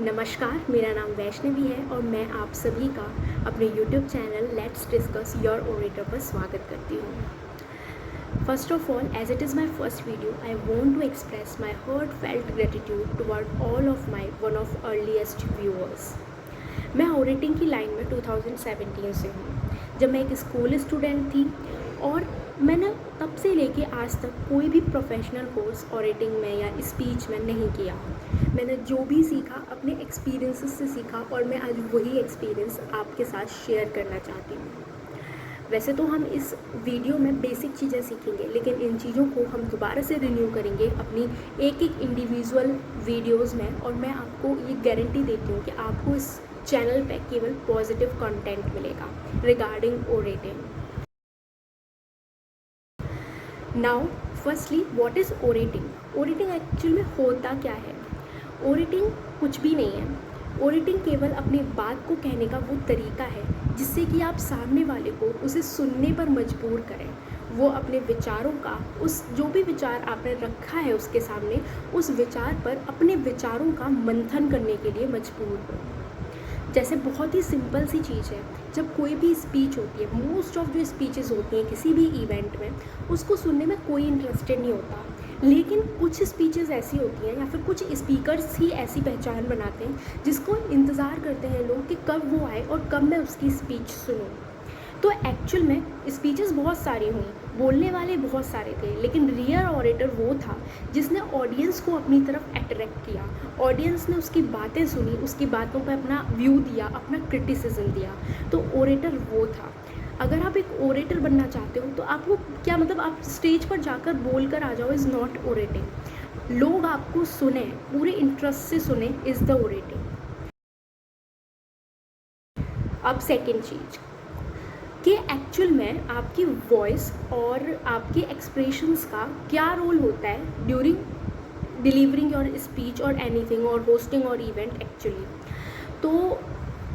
नमस्कार, मेरा नाम वैष्णवी है और मैं आप सभी का अपने YouTube channel let's discuss your orator पर स्वागत करती हूँ। First of all, as it is my first video, I want to express my heartfelt gratitude toward all of my one of earliest viewers. मैं orating की line में 2017 से हूँ, जब मैं एक स्कूल स्टूडेंट थी और मैंने तब से लेके आज तक कोई भी प्रोफेशनल कोर्स ओरेटिंग में या स्पीच में नहीं किया। मैंने जो भी सीखा अपने एक्सपीरियंसेस से सीखा और मैं आज वही एक्सपीरियंस आपके साथ शेयर करना चाहती हूँ। वैसे तो हम इस वीडियो में बेसिक चीज़ें सीखेंगे, लेकिन इन चीज़ों को हम दोबारा से रिन्यू करेंगे अपनी एक एक इंडिविजुअल वीडियोज़ में, और मैं आपको ये गारंटी देती हूँ कि आपको इस चैनल पे केवल पॉजिटिव कंटेंट मिलेगा regarding orating. Now firstly, what is orating? Orating actual में होता क्या है? ओरेटिंग कुछ भी नहीं है। ओरेटिंग केवल अपनी बात को कहने का वो तरीका है जिससे कि आप सामने वाले को उसे सुनने पर मजबूर करें। वो अपने विचारों का, उस जो भी विचार आपने रखा है उसके सामने, उस विचार पर अपने विचारों का मंथन करने के लिए मजबूर हो। जैसे बहुत ही सिंपल सी चीज़ है, जब कोई भी स्पीच होती है, मोस्ट ऑफ जो स्पीचेस होती हैं किसी भी इवेंट में, उसको सुनने में कोई इंटरेस्टेड नहीं होता। लेकिन कुछ स्पीचेस ऐसी होती हैं या फिर कुछ स्पीकर्स ही ऐसी पहचान बनाते हैं जिसको इंतज़ार करते हैं लोग कि कब वो आए और कब मैं उसकी स्पीच सुनूं। तो एक्चुअल में स्पीचेस बहुत सारी हुई, बोलने वाले बहुत सारे थे, लेकिन रियल ऑरेटर वो था जिसने ऑडियंस को अपनी तरफ अट्रैक्ट किया। ऑडियंस ने उसकी बातें सुनी, उसकी बातों पर अपना व्यू दिया, अपना क्रिटिसिज्म दिया। तो ओरेटर वो था। अगर आप एक ओरेटर बनना चाहते हो तो आपको क्या मतलब, आप स्टेज पर जाकर बोल कर आ जाओ इज़ नॉट ओरेटिंग। लोग आपको सुने, पूरे इंटरेस्ट से सुने इज़ द ओरेटिंग। अब सेकेंड चीज़ कि एक्चुअल में आपकी वॉइस और आपके एक्सप्रेशंस का क्या रोल होता है ड्यूरिंग डिलीवरिंग योर स्पीच और एनीथिंग और होस्टिंग और इवेंट एक्चुअली। तो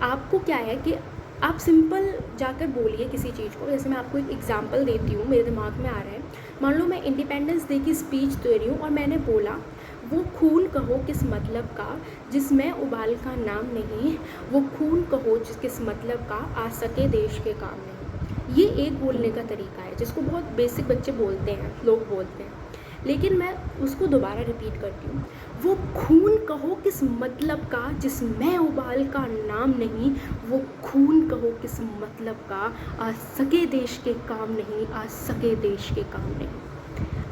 आपको क्या है कि आप सिंपल जाकर बोलिए किसी चीज़ को। जैसे मैं आपको एक एग्जांपल देती हूँ, मेरे दिमाग में आ रहा है। मान लो मैं इंडिपेंडेंस डे की स्पीच दे रही हूँ और मैंने बोला, वो खून कहो किस मतलब का जिसमें उबाल का नाम नहीं, वो खून कहो किस मतलब का आ सके देश के काम नहीं। ये एक बोलने का तरीका है जिसको बहुत बेसिक बच्चे बोलते हैं, लोग बोलते हैं, लेकिन मैं उसको दोबारा रिपीट करती हूँ। वो खून कहो किस मतलब का जिसमें उबाल का नाम नहीं, वो खून कहो किस मतलब का आ सके देश के काम नहीं, आ सके देश के काम नहीं।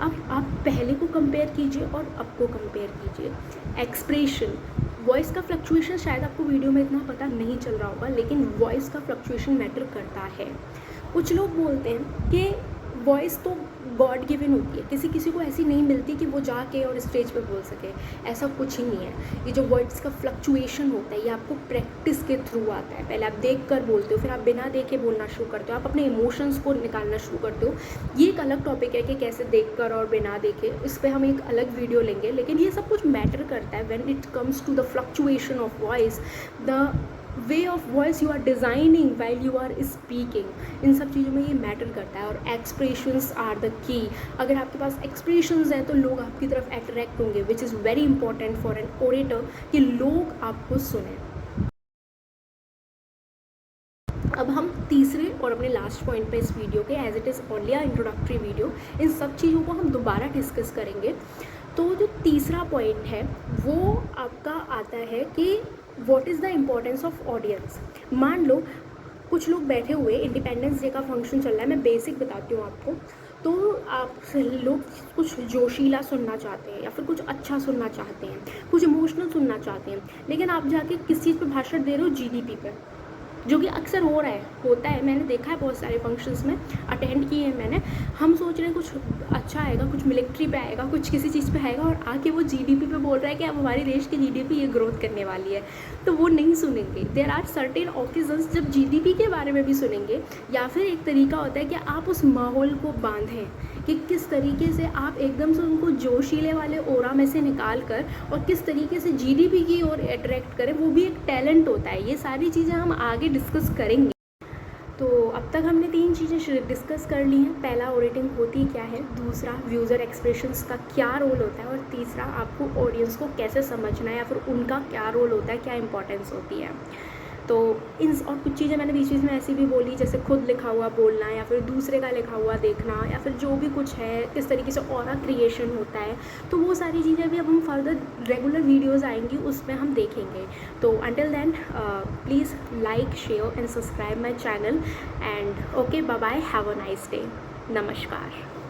अब आप पहले को कंपेयर कीजिए और अब को कंपेयर कीजिए। एक्सप्रेशन, वॉइस का फ्लक्चुएशन शायद आपको वीडियो में इतना पता नहीं चल रहा होगा, लेकिन वॉइस का फ्लक्चुएशन मैटर करता है। कुछ लोग बोलते हैं कि वॉइस तो गॉड गिवन होती है, किसी किसी को ऐसी नहीं मिलती कि वो जाके और स्टेज पे बोल सके। ऐसा कुछ ही नहीं है। ये जो वर्ड्स का फ्लक्चुएशन होता है ये आपको प्रैक्टिस के थ्रू आता है। पहले आप देख कर बोलते हो, फिर आप बिना देखे बोलना शुरू करते हो, आप अपने इमोशंस को निकालना शुरू करते हो। ये एक अलग टॉपिक है कि कैसे देख कर और बिना देखे, इस पर हम एक अलग वीडियो लेंगे। लेकिन ये सब कुछ मैटर करता है when it comes to the fluctuation of voice, the way of voice you are designing while you are speaking. इन सब चीज़ों में ये मैटर करता है। और एक्सप्रेशंस आर द की। अगर आपके पास एक्सप्रेशंस हैं तो लोग आपकी तरफ अट्रैक्ट होंगे, which is very important for an orator कि लोग आपको सुने। अब हम तीसरे और अपने लास्ट पॉइंट पे इस वीडियो के, as it is only a introductory video, इन सब चीज़ों को हम दोबारा डिस्कस करेंगे। तो जो तीसरा पॉइंट है वो आपका आता है कि what is the importance of audience. मान लो कुछ लोग बैठे हुए, इंडिपेंडेंस डे का फंक्शन चल रहा है, मैं बेसिक बताती हूँ आपको। तो आप लोग कुछ जोशीला सुनना चाहते हैं या फिर कुछ अच्छा सुनना चाहते हैं, कुछ इमोशनल सुनना चाहते हैं, लेकिन आप जाके किस चीज़ पे भाषण दे रहे हो? जीडीपी पे, जो कि अक्सर हो रहा है, होता है। मैंने देखा है बहुत सारे फंक्शंस में, अटेंड किए हैं मैंने। हम सोच रहे हैं कुछ अच्छा आएगा, कुछ मिलिट्री पे आएगा, कुछ किसी चीज़ पे आएगा, और आके वो जीडीपी पे बोल रहा है कि अब हमारे देश की जीडीपी ये ग्रोथ करने वाली है। तो वो नहीं सुनेंगे। देयर आर सर्टेन ओकेजन्स जब जीडीपी के बारे में भी सुनेंगे। या फिर एक तरीका होता है कि आप उस माहौल को बांधें कि किस तरीके से आप एकदम से उनको जोशीले वाले ओरा में से निकाल कर और किस तरीके से जीडीपी की ओर अट्रैक्ट करें। वो भी एक टैलेंट होता है। ये सारी चीज़ें हम आगे डिस्कस करेंगे। तो अब तक हमने 3 चीज़ें डिस्कस कर ली हैं। पहला, ऑडिटिंग होती क्या है, दूसरा यूज़र एक्सप्रेशंस का क्या रोल होता है, और तीसरा आपको ऑडियंस को कैसे समझना है या फिर उनका क्या रोल होता है, क्या इंपॉर्टेंस होती है। तो इन और कुछ चीज़ें मैंने बीच बीच में ऐसी भी बोली, जैसे खुद लिखा हुआ बोलना या फिर दूसरे का लिखा हुआ देखना, या फिर जो भी कुछ है किस तरीके से ऑरा क्रिएशन होता है। तो वो सारी चीज़ें भी अब हम फर्दर रेगुलर वीडियोज़ आएंगी उसमें हम देखेंगे। तो until then please like, share and subscribe my channel, and okay, bye bye, have a nice day, नमस्कार।